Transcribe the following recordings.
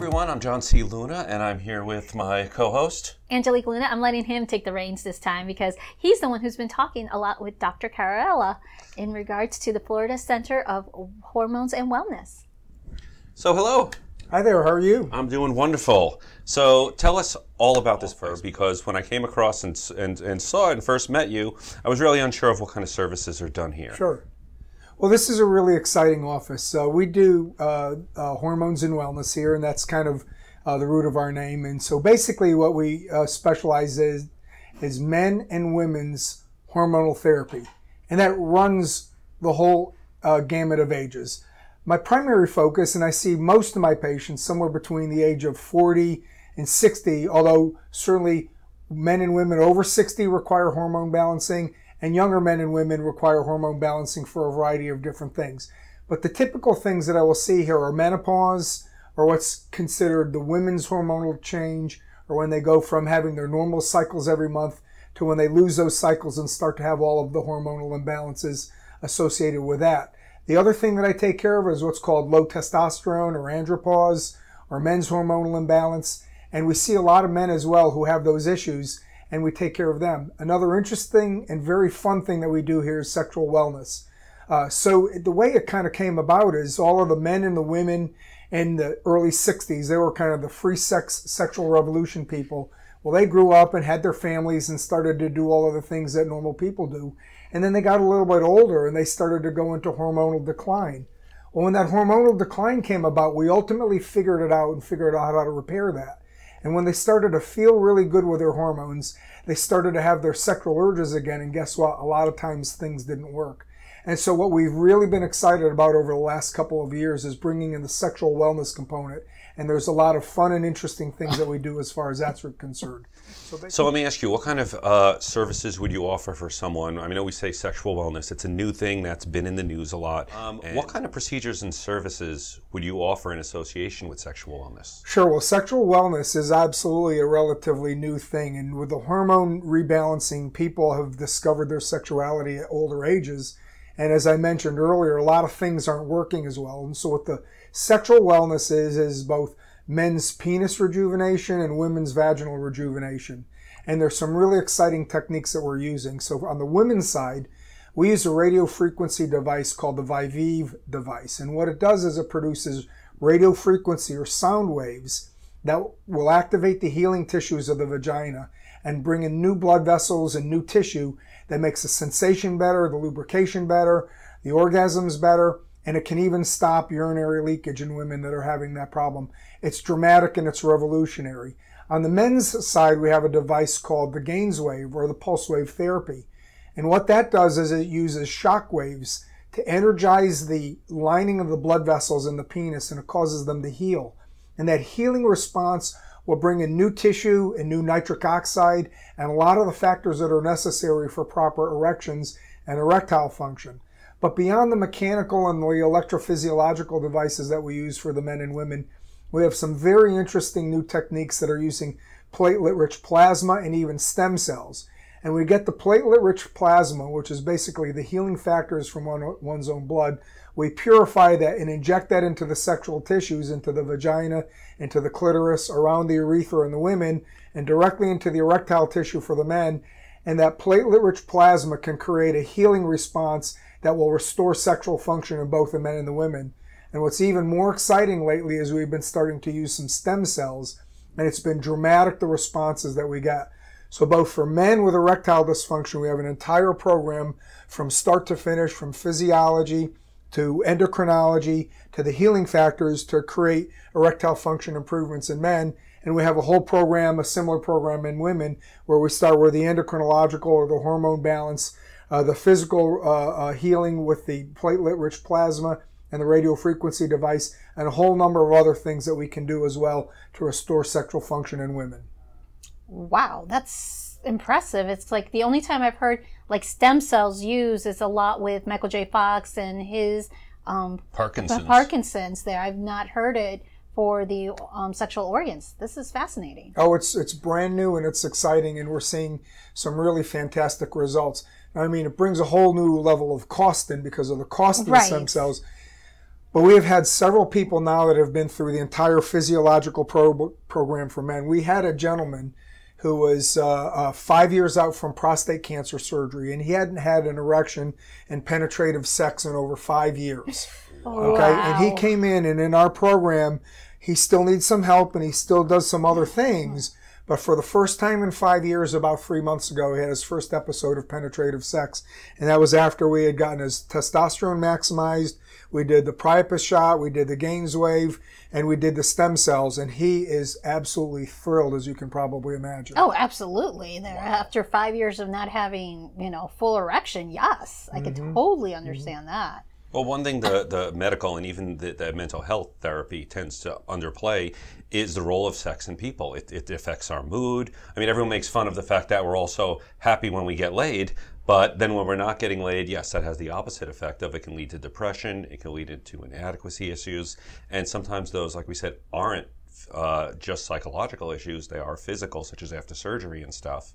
everyone, I'm John C. Luna, and I'm here with my co-host, Angelique Luna. I'm letting him take the reins this time because he's the one who's been talking a lot with Dr. Carrozzella in regards to the Florida Center of Hormones and Wellness. So hello. Hi there, how are you? I'm doing wonderful. So tell us all about this firm, because when I came across and saw it and first met you, I was really unsure of what kind of services are done here. Sure. Well, this is a really exciting office. We do hormones and wellness here, and that's kind of the root of our name. And so basically what we specialize is men and women's hormonal therapy. And that runs the whole gamut of ages. My primary focus, and I see most of my patients somewhere between the age of 40 and 60, although certainly men and women over 60 require hormone balancing, and younger men and women require hormone balancing for a variety of different things. But the typical things that I will see here are menopause, or what's considered the women's hormonal change, or when they go from having their normal cycles every month to when they lose those cycles and start to have all of the hormonal imbalances associated with that. The other thing that I take care of is what's called low testosterone or andropause or men's hormonal imbalance. And we see a lot of men as well who have those issues, and we take care of them. Another interesting and very fun thing that we do here is sexual wellness. So the way it kind of came about is all of the men and the women in the early 60s, they were kind of the free sex sexual revolution people. Well, they grew up and had their families and started to do all of the things that normal people do. And then they got a little bit older and they started to go into hormonal decline. Well, when that hormonal decline came about, we ultimately figured it out and figured out how to repair that. And when they started to feel really good with their hormones, they started to have their sexual urges again. And guess what? A lot of times things didn't work. And so what we've really been excited about over the last couple of years is bringing in the sexual wellness component. And there's a lot of fun and interesting things that we do as far as that's concerned. So let me ask you, what kind of services would you offer for someone? I mean, we say sexual wellness. It's a new thing that's been in the news a lot. What kind of procedures and services would you offer in association with sexual wellness? Sure. Well, sexual wellness is absolutely a relatively new thing. And with the hormone rebalancing, people have discovered their sexuality at older ages. And as I mentioned earlier, a lot of things aren't working as well. And so what the sexual wellness is both men's penis rejuvenation and women's vaginal rejuvenation. And there's some really exciting techniques that we're using. So on the women's side, we use a radio frequency device called the Vivive device. And what it does is it produces radio frequency or sound waves that will activate the healing tissues of the vagina and bring in new blood vessels and new tissue that makes the sensation better, the lubrication better, the orgasms better, and it can even stop urinary leakage in women that are having that problem. It's dramatic and it's revolutionary. On the men's side, we have a device called the Gainswave or the pulse wave therapy. And what that does is it uses shock waves to energize the lining of the blood vessels in the penis, and it causes them to heal. And that healing response will bring in new tissue and new nitric oxide and a lot of the factors that are necessary for proper erections and erectile function. But beyond the mechanical and the electrophysiological devices that we use for the men and women, we have some very interesting new techniques that are using platelet-rich plasma and even stem cells. And we get the platelet-rich plasma, which is basically the healing factors from one's own blood. We purify that and inject that into the sexual tissues, into the vagina, into the clitoris, around the urethra in the women, and directly into the erectile tissue for the men. And that platelet-rich plasma can create a healing response that will restore sexual function in both the men and the women. And what's even more exciting lately is we've been starting to use some stem cells, and it's been dramatic, the responses that we got. So both for men with erectile dysfunction, we have an entire program from start to finish, from physiology to endocrinology to the healing factors to create erectile function improvements in men. And we have a whole program, a similar program in women, where we start with the endocrinological or the hormone balance, the physical healing with the platelet-rich plasma and the radio frequency device, and a whole number of other things that we can do as well to restore sexual function in women. Wow, that's impressive. It's like the only time I've heard like stem cells used is a lot with Michael J. Fox and his Parkinson's there. I've not heard it for the sexual organs. This is fascinating. Oh, it's brand new and it's exciting, and we're seeing some really fantastic results. I mean, it brings a whole new level of cost in because of the cost of the stem cells. But we have had several people now that have been through the entire physiological program for men. We had a gentleman who was 5 years out from prostate cancer surgery, and he hadn't had an erection and penetrative sex in over 5 years. Okay, Wow. and he came in, and in our program, he still needs some help, and he still does some other things. But for the first time in 5 years, about 3 months ago, he had his first episode of penetrative sex, and that was after we had gotten his testosterone maximized. We did the Priapus shot, we did the Gaines wave, and we did the stem cells, and he is absolutely thrilled, as you can probably imagine. Oh, absolutely. There, after 5 years of not having, full erection, yes, I can totally understand that. Well, one thing the medical and even the mental health therapy tends to underplay is the role of sex in people. It affects our mood. I mean, everyone makes fun of the fact that we're also happy when we get laid, but then when we're not getting laid, yes, that has the opposite effect of it can lead to depression, it can lead to inadequacy issues, and sometimes those, like we said, aren't just psychological issues, they are physical, such as after surgery and stuff.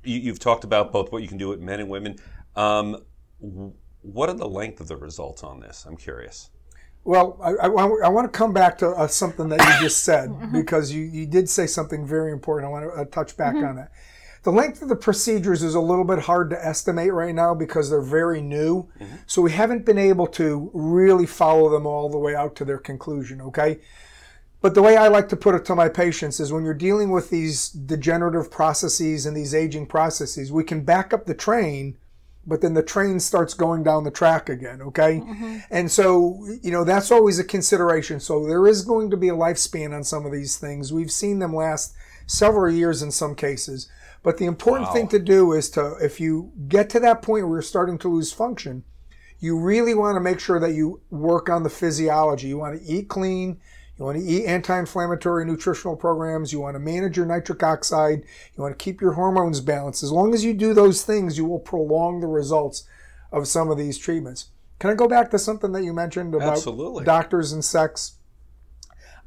You've talked about both what you can do with men and women. What are the length of the results on this? I'm curious. Well, I want to come back to something that you just said, because you did say something very important. I want to touch back on that. The length of the procedures is a little bit hard to estimate right now because they're very new. So we haven't been able to really follow them all the way out to their conclusion, okay? But the way I like to put it to my patients is when you're dealing with these degenerative processes and these aging processes, we can back up the train, but then the train starts going down the track again, okay? And so, that's always a consideration. So there is going to be a lifespan on some of these things. We've seen them last several years in some cases. But the important thing to do is if you get to that point where you're starting to lose function, you really want to make sure that you work on the physiology. You want to eat clean. You want to eat anti-inflammatory nutritional programs. You want to manage your nitric oxide. You want to keep your hormones balanced. As long as you do those things, you will prolong the results of some of these treatments. Can I go back to something that you mentioned about doctors and sex?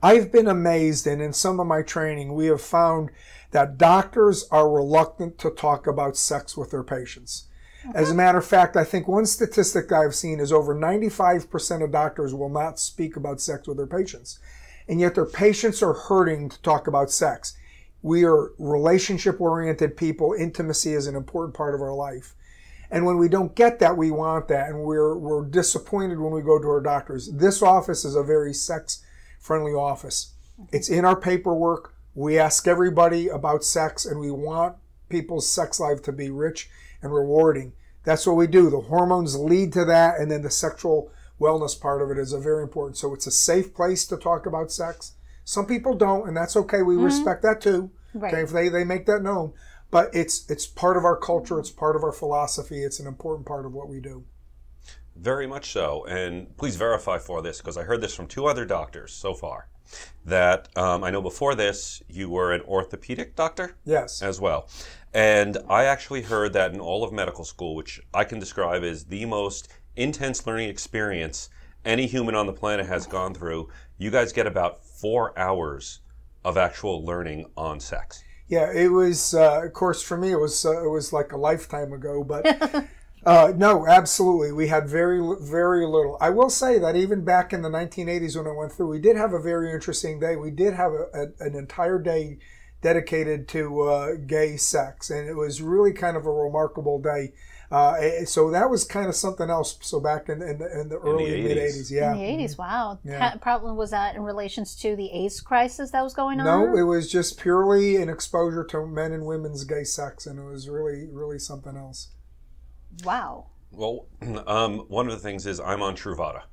I've been amazed, and in some of my training, we have found that doctors are reluctant to talk about sex with their patients. As a matter of fact, I think one statistic I've seen is over 95% of doctors will not speak about sex with their patients. And yet their patients are hurting to talk about sex. We are relationship-oriented people. Intimacy is an important part of our life. And when we don't get that, we want that. And we're disappointed when we go to our doctors. This office is a very sex-friendly office. It's in our paperwork. We ask everybody about sex, and we want people's sex life to be rich and rewarding. That's what we do. The hormones lead to that, and then the sexual wellness part of it is a very important. So it's a safe place to talk about sex. Some people don't, and that's okay. We respect that too. Right. Okay, if they make that known. But it's part of our culture. It's part of our philosophy. It's an important part of what we do. Very much so. And please verify for this, because I heard this from 2 other doctors so far. That I know before this, you were an orthopedic doctor? Yes. As well. And I actually heard that in all of medical school, which I can describe as the most intense learning experience any human on the planet has gone through, you guys get about 4 hours of actual learning on sex. Yeah, it was, of course, for me, it was like a lifetime ago, but no, absolutely. We had very, very little. I will say that even back in the 1980s when I went through, we did have a very interesting day. We did have an entire day dedicated to gay sex, and it was really kind of a remarkable day. So that was kind of something else. So back in the early mid-80s, yeah. In the 80s, wow. Yeah. Probably was that in relations to the AIDS crisis that was going on? No, it was just purely an exposure to men and women's gay sex, and it was really, really something else. Wow. Well, one of the things is I'm on Truvada,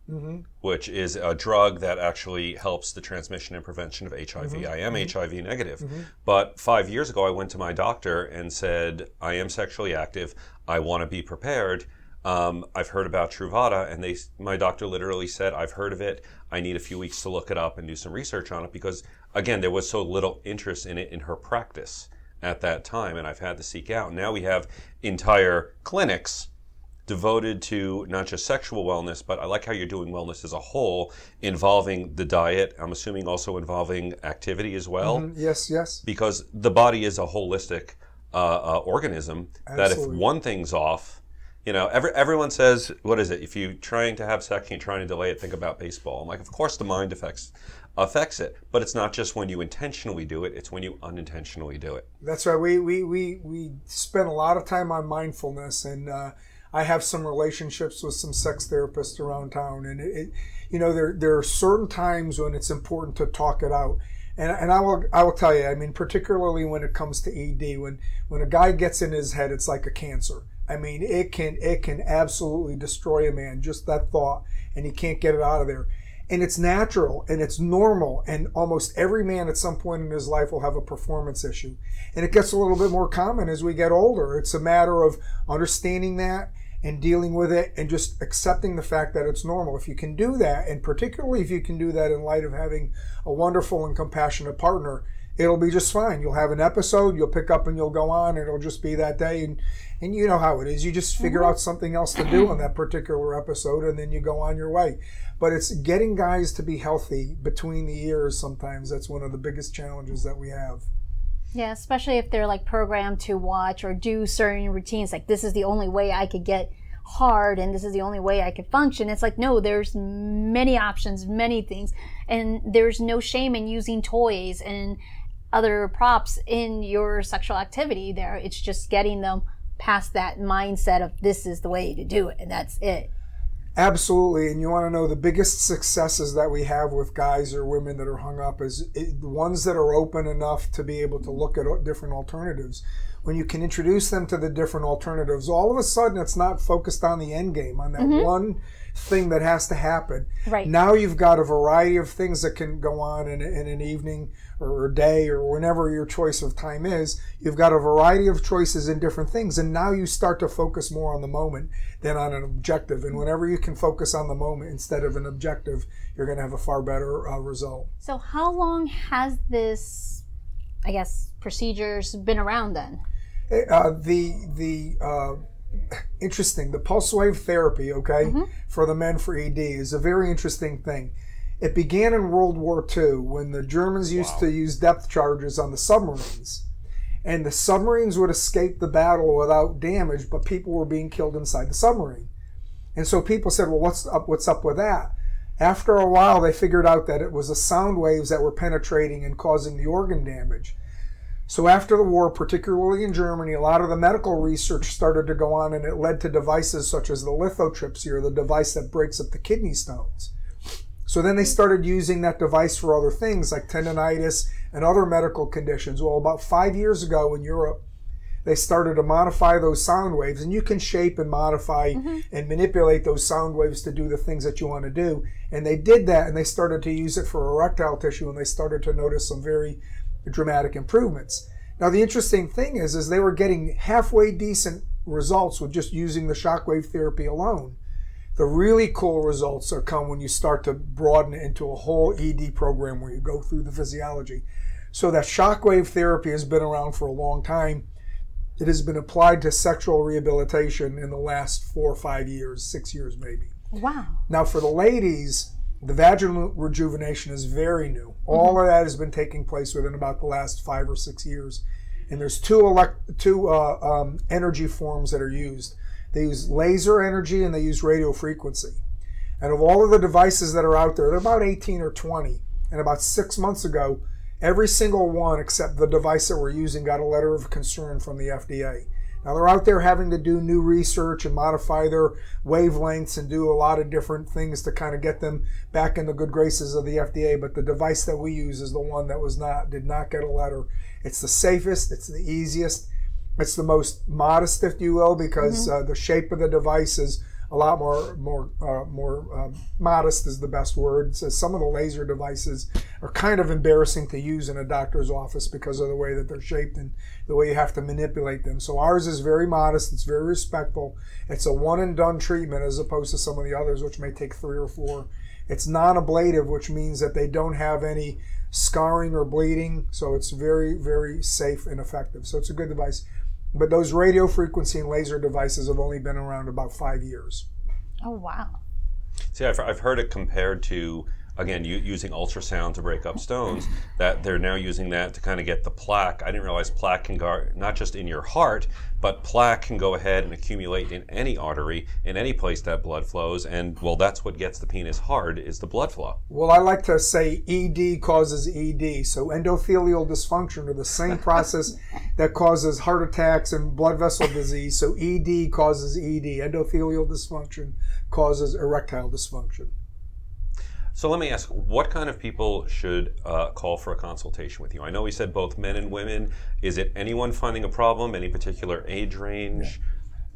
which is a drug that actually helps the transmission and prevention of HIV. I am HIV negative. But 5 years ago, I went to my doctor and said, I am sexually active. I want to be prepared. I've heard about Truvada, and my doctor literally said, I've heard of it. I need a few weeks to look it up and do some research on it because, again, there was so little interest in it in her practice at that time, and I've had to seek out. Now we have entire clinics devoted to not just sexual wellness, but I like how you're doing wellness as a whole, involving the diet. I'm assuming also involving activity as well. Yes, yes. Because the body is a holistic organism. Absolutely. That if one thing's off, You know, everyone says, what is it? If you're trying to have sex and you're trying to delay it, think about baseball. I'm like, of course the mind affects it, but it's not just when you intentionally do it, it's when you unintentionally do it. That's right. We spend a lot of time on mindfulness, and I have some relationships with some sex therapists around town, and you know, there are certain times when it's important to talk it out. And I will tell you, I mean, particularly when it comes to ED, when a guy gets in his head, it's like a cancer. I mean, it can absolutely destroy a man, just that thought, and he can't get it out of there. And it's natural and it's normal, and almost every man at some point in his life will have a performance issue. And it gets a little bit more common as we get older. It's a matter of understanding that and dealing with it and just accepting the fact that it's normal. If you can do that, and particularly if you can do that in light of having a wonderful and compassionate partner, it'll be just fine. You'll have an episode, you'll pick up and you'll go on, and it'll just be that day. And you know how it is. You just figure out something else to do on that particular episode, and then you go on your way. But it's getting guys to be healthy between the years sometimes. That's one of the biggest challenges that we have. Yeah, especially if they're like programmed to watch or do certain routines. Like, this is the only way I could get hard and this is the only way I could function. It's like, no, there's many options, many things. And there's no shame in using toys and other props in your sexual activity there. It's just getting them past that mindset of this is the way to do it, and that's it. Absolutely. And you want to know the biggest successes that we have with guys or women that are hung up is the ones that are open enough to be able to look at different alternatives. When you can introduce them to the different alternatives, all of a sudden it's not focused on the end game, on that one thing that has to happen. Right. Now you've got a variety of things that can go on in an evening or a day or whenever your choice of time is. You've got a variety of choices in different things, and now you start to focus more on the moment than on an objective. And whenever you can focus on the moment instead of an objective, you're going to have a far better result. So how long has this, I guess, procedures been around then? Interesting. The pulse wave therapy, for the men for ED is a very interesting thing. It began in World War II when the Germans used to use depth charges on the submarines. And the submarines would escape the battle without damage, but people were being killed inside the submarine. And so people said, well, what's up with that? After a while, they figured out that it was the sound waves that were penetrating and causing the organ damage. So after the war, particularly in Germany, a lot of the medical research started to go on, and it led to devices such as the lithotripsy, or the device that breaks up the kidney stones. So then they started using that device for other things like tendonitis and other medical conditions. Well, about 5 years ago in Europe, they started to modify those sound waves, and you can shape and modify and manipulate those sound waves to do the things that you want to do. And they did that, and they started to use it for erectile tissue, and they started to notice some very dramatic improvements. Now the interesting thing is they were getting halfway decent results with just using the shockwave therapy alone. The really cool results come when you start to broaden it into a whole ED program where you go through the physiology. So that shockwave therapy has been around for a long time. It has been applied to sexual rehabilitation in the last 4 or 5 years, 6 years maybe. Wow. Now for the ladies, the vaginal rejuvenation is very new. All of that has been taking place within about the last 5 or 6 years. And there's two energy forms that are used. They use laser energy and they use radio frequency. And of all of the devices that are out there, they're about 18 or 20. And about 6 months ago, every single one except the device that we're using got a letter of concern from the FDA. Now they're out there having to do new research and modify their wavelengths and do a lot of different things to kind of get them back in the good graces of the FDA. But the device that we use is the one that did not get a letter. It's the safest, it's the easiest, it's the most modest, if you will, because the shape of the device is a lot more modest is the best word. So some of the laser devices are kind of embarrassing to use in a doctor's office because of the way that they're shaped and the way you have to manipulate them. So ours is very modest, it's very respectful. It's a one and done treatment as opposed to some of the others which may take 3 or 4. It's non-ablative, which means that they don't have any scarring or bleeding. So it's very, very safe and effective. So it's a good device. But those radio frequency and laser devices have only been around about 5 years. Oh, wow. See, I've heard it compared to again, using ultrasound to break up stones, that they're now using that to kind of get the plaque. I didn't realize plaque can go not just in your heart, but plaque can go ahead and accumulate in any artery, in any place that blood flows. And, well, that's what gets the penis hard, is the blood flow. Well, I like to say ED causes ED. So endothelial dysfunction are the same process that causes heart attacks and blood vessel disease. So ED causes ED. Endothelial dysfunction causes erectile dysfunction. So let me ask, what kind of people should call for a consultation with you? I know we said both men and women. Is it anyone finding a problem, any particular age range?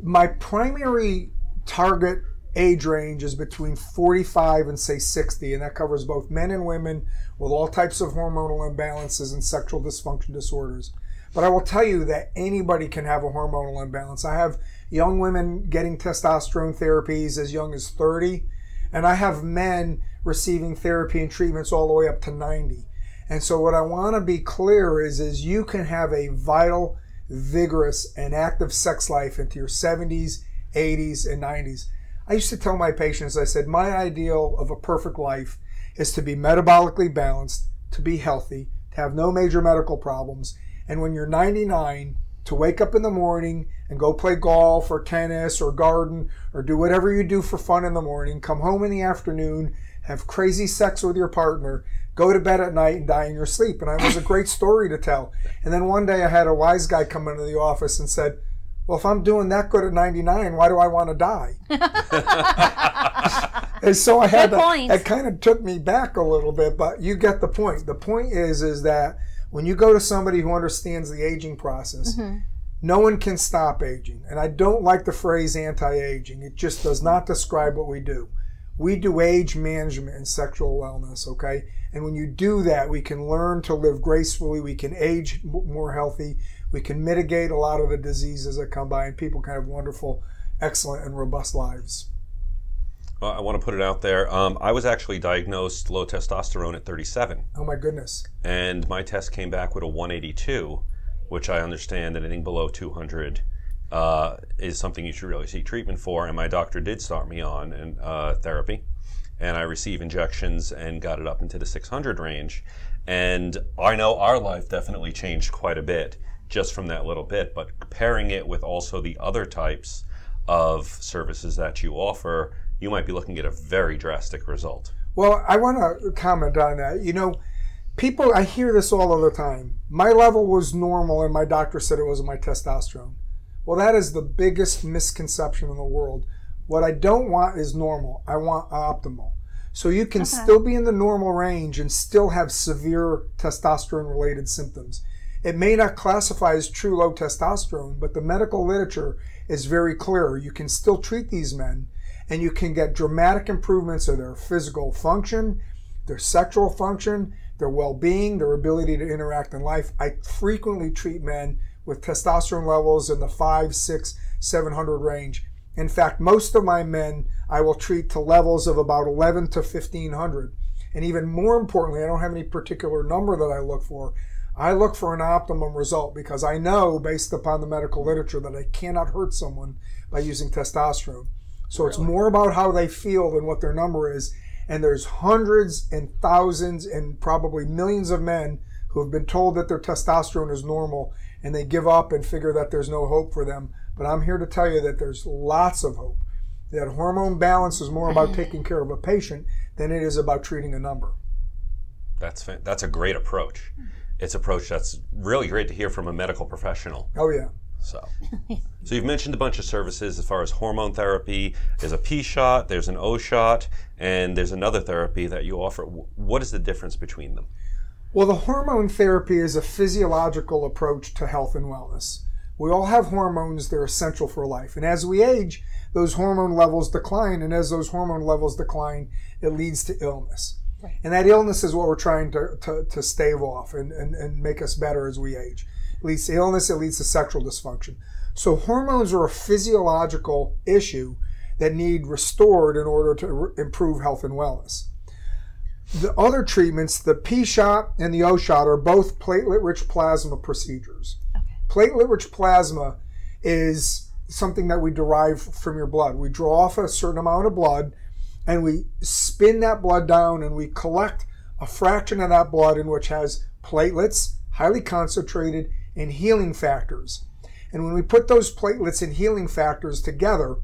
My primary target age range is between 45 and say 60, and that covers both men and women with all types of hormonal imbalances and sexual dysfunction disorders. But I will tell you that anybody can have a hormonal imbalance. I have young women getting testosterone therapies as young as 30, and I have men receiving therapy and treatments all the way up to 90. And so what I want to be clear is you can have a vital, vigorous, and active sex life into your 70s, 80s, and 90s. I used to tell my patients, I said, my ideal of a perfect life is to be metabolically balanced, to be healthy, to have no major medical problems, and when you're 99, to wake up in the morning and go play golf or tennis or garden or do whatever you do for fun in the morning, come home in the afternoon, have crazy sex with your partner, go to bed at night and die in your sleep. And it was a great story to tell. And then one day I had a wise guy come into the office and said, well, if I'm doing that good at 99, why do I want to die? And so I had it kind of took me back a little bit, but you get the point. The point is that when you go to somebody who understands the aging process, no one can stop aging. And I don't like the phrase anti-aging. It just does not describe what we do. We do age management and sexual wellness, okay? And when you do that, we can learn to live gracefully, we can age more healthy, we can mitigate a lot of the diseases that come by, and people can have wonderful, excellent, and robust lives. I want to put it out there. I was actually diagnosed low testosterone at 37. Oh my goodness. And my test came back with a 182, which I understand that anything below 200 is something you should really seek treatment for. And my doctor did start me on therapy, and I received injections and got it up into the 600 range. And I know our life definitely changed quite a bit just from that little bit, but pairing it with also the other types of services that you offer, you might be looking at a very drastic result. Well, I want to comment on that. You know, people, I hear this all the time. My level was normal and my doctor said it wasn't my testosterone. Well, that is the biggest misconception in the world. What I don't want is normal. I want optimal. So you can still be in the normal range and still have severe testosterone-related symptoms. It may not classify as true low testosterone, but the medical literature is very clear. You can still treat these men, and you can get dramatic improvements of their physical function, their sexual function, their well-being, their ability to interact in life. I frequently treat men with testosterone levels in the 500, 600, 700 range. In fact, most of my men I will treat to levels of about 11 to 1500. And even more importantly, I don't have any particular number that I look for. I look for an optimum result because I know, based upon the medical literature, that I cannot hurt someone by using testosterone. So it's more about how they feel than what their number is. And there's hundreds and thousands and probably millions of men who have been told that their testosterone is normal, and they give up and figure that there's no hope for them. But I'm here to tell you that there's lots of hope. That hormone balance is more about taking care of a patient than it is about treating a number. That's a great approach. It's an approach that's really great to hear from a medical professional. Oh, yeah. So you've mentioned a bunch of services as far as hormone therapy. There's a P shot, there's an O shot, and there's another therapy that you offer. What is the difference between them? Well, the hormone therapy is a physiological approach to health and wellness. We all have hormones that are essential for life. And as we age, those hormone levels decline. And as those hormone levels decline, it leads to illness. Right. And that illness is what we're trying to stave off and make us better as we age. It leads to illness, it leads to sexual dysfunction. So hormones are a physiological issue that need restored in order to improve health and wellness. The other treatments, the P shot and the O shot, are both platelet-rich plasma procedures. Okay. Platelet-rich plasma is something that we derive from your blood. We draw off a certain amount of blood, and we spin that blood down and we collect a fraction of that blood in which has platelets, highly concentrated, and healing factors. And when we put those platelets and healing factors together,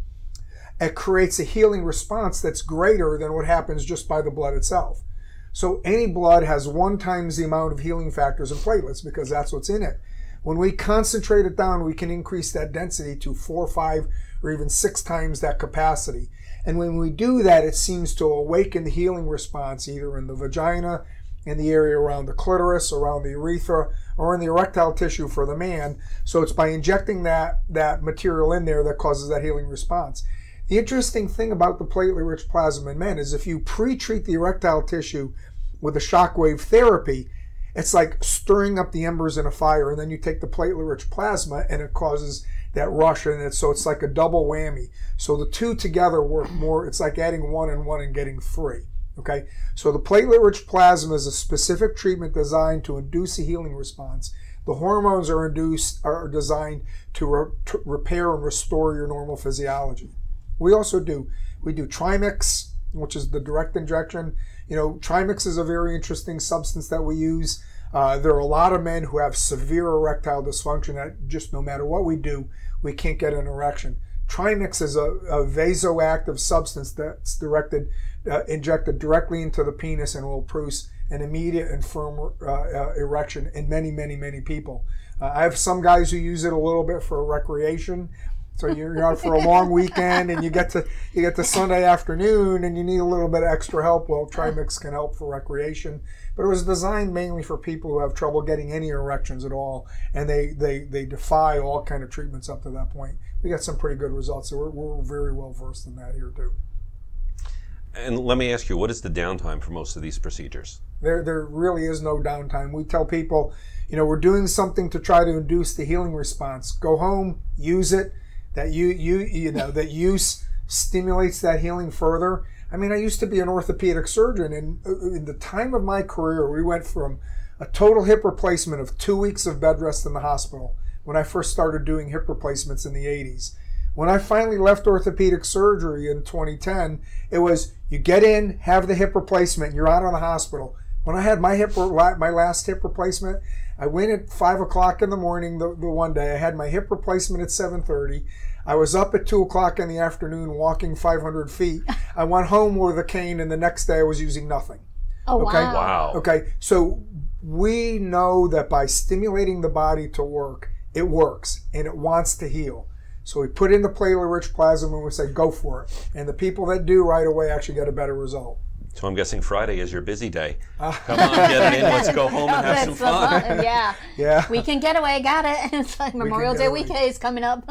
it creates a healing response that's greater than what happens just by the blood itself. So any blood has 1 times the amount of healing factors and platelets because that's what's in it. When we concentrate it down, we can increase that density to 4, 5, or even 6 times that capacity. And when we do that, it seems to awaken the healing response either in the vagina, in the area around the clitoris, around the urethra, or in the erectile tissue for the man. So it's by injecting that material in there that causes that healing response. The interesting thing about the platelet-rich plasma in men is if you pre-treat the erectile tissue with a shockwave therapy, it's like stirring up the embers in a fire, and then you take the platelet-rich plasma and it causes that rush in it. So it's like a double whammy. So the two together work more. It's like adding 1 and 1 and getting 3. Okay, so the platelet-rich plasma is a specific treatment designed to induce a healing response. The hormones are designed to repair and restore your normal physiology. We also do Trimix, which is the direct injection. You know, Trimix is a very interesting substance that we use. There are a lot of men who have severe erectile dysfunction that just no matter what we do, we can't get an erection. Trimix is a vasoactive substance that's injected directly into the penis and will produce an immediate and firm erection in many, many, many people. I have some guys who use it a little bit for recreation. So you're out for a long weekend and you get to Sunday afternoon and you need a little bit of extra help. Well, Trimix can help for recreation. But it was designed mainly for people who have trouble getting any erections at all, and they defy all kind of treatments up to that point. We got some pretty good results, so we're very well versed in that here too. And let me ask you, what is the downtime for most of these procedures? There really is no downtime. We tell people, you know, we're doing something to try to induce the healing response. Go home, use it. That that use stimulates that healing further. I mean, I used to be an orthopedic surgeon, and in the time of my career, we went from a total hip replacement of 2 weeks of bed rest in the hospital when I first started doing hip replacements in the 80s. When I finally left orthopedic surgery in 2010, it was you get in, have the hip replacement, you're out of the hospital. When I had my last hip replacement, I went at 5 o'clock in the morning the one day. I had my hip replacement at 7:30. I was up at 2 o'clock in the afternoon walking 500 feet. I went home with a cane, and the next day I was using nothing. Oh, okay? wow. Wow. Okay, so we know that by stimulating the body to work, it works, and it wants to heal. So we put in the platelet-rich plasma and we say, go for it. And the people that do right away actually get a better result. So I'm guessing Friday is your busy day. Come on, get it in. Let's go home and have some fun. Yeah. Yeah. Weekend getaway, got it. It's like Memorial Day weekend is coming up.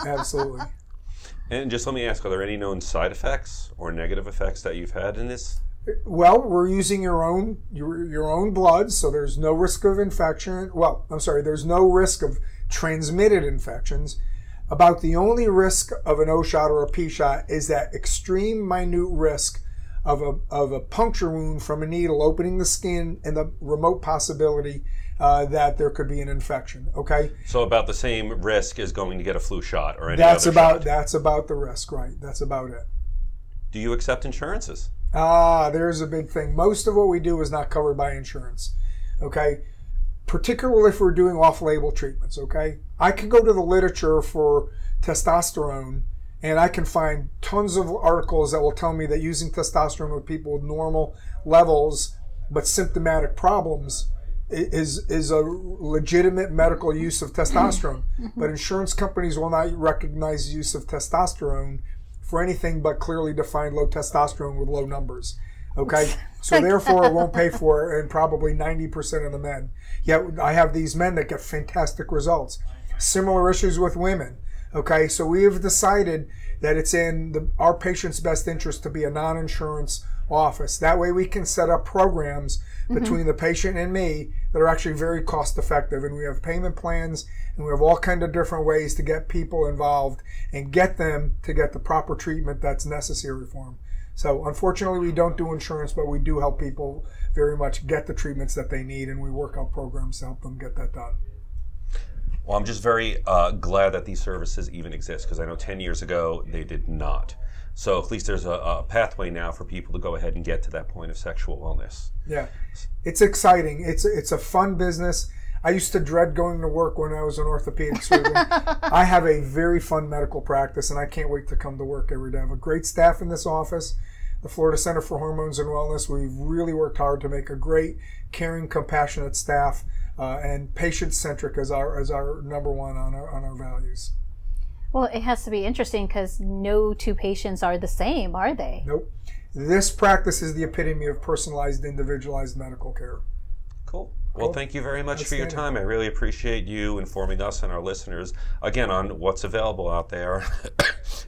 Absolutely. And just let me ask, are there any known side effects or negative effects that you've had in this? Well, we're using your own blood, so there's no risk of infection. Well, I'm sorry, there's no risk of transmitted infections. About the only risk of an O shot or a P shot is that extreme minute risk of a puncture wound from a needle opening the skin and the remote possibility that there could be an infection. Okay. So about the same risk as going to get a flu shot or any That's other shot. That's about the risk, right? That's about it. Do you accept insurances? There's a big thing. Most of what we do is not covered by insurance. Okay. Particularly if we're doing off-label treatments. Okay. I can go to the literature for testosterone, and I can find tons of articles that will tell me that using testosterone with people with normal levels but symptomatic problems is a legitimate medical use of testosterone. But insurance companies will not recognize the use of testosterone for anything but clearly defined low testosterone with low numbers. Okay? So therefore it won't pay for it in probably 90% of the men. Yet I have these men that get fantastic results. Similar issues with women. Okay, so we have decided that it's in our patient's best interest to be a non-insurance office. That way we can set up programs between the patient and me that are actually very cost effective. And we have payment plans and we have all kinds of different ways to get people involved and get them to get the proper treatment that's necessary for them. So unfortunately we don't do insurance, but we do help people very much get the treatments that they need, and we work out programs to help them get that done. Well, I'm just very glad that these services even exist, because I know 10 years ago they did not. So at least there's a pathway now for people to go ahead and get to that point of sexual wellness. Yeah, it's exciting. It's a fun business. I used to dread going to work when I was an orthopedic surgeon. I have a very fun medical practice, and I can't wait to come to work every day. I have a great staff in this office. The Florida Center for Hormones and Wellness, we've really worked hard to make a great, caring, compassionate staff, and patient-centric as our number one on our values. Well, it has to be interesting because no two patients are the same, are they? Nope. This practice is the epitome of personalized, individualized medical care. Cool. Well, thank you very much for your time. I really appreciate you informing us and our listeners, again, on what's available out there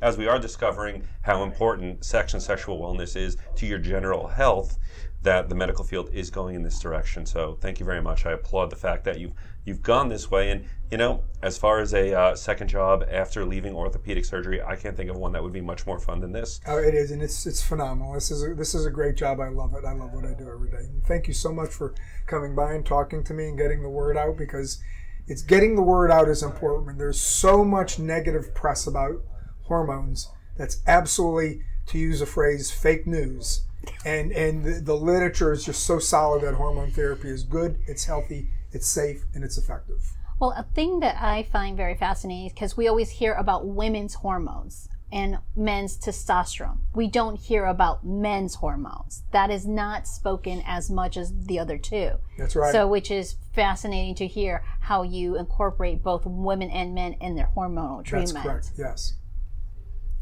as we are discovering how important sex and sexual wellness is to your general health, that the medical field is going in this direction. So thank you very much. I applaud the fact that you've gone this way. And, you know, as far as a second job after leaving orthopedic surgery, I can't think of one that would be much more fun than this. Oh, it is, and it's phenomenal. This is a great job. I love it. I love what I do every day. And thank you so much for coming by and talking to me and getting the word out, because it's getting the word out is important. And there's so much negative press about hormones that's absolutely, to use a phrase, fake news. And the literature is just so solid that hormone therapy is good, it's healthy, it's safe, and it's effective. Well, a thing that I find very fascinating is because we always hear about women's hormones and men's testosterone. We don't hear about men's hormones. That is not spoken as much as the other two. That's right. So, which is fascinating to hear how you incorporate both women and men in their hormonal treatment. That's correct, yes.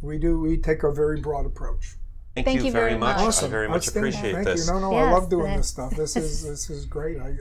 We take a very broad approach. Thank you very much. Awesome. I very much appreciate Thank this. you. No, Yes, I love doing this stuff. This is great. I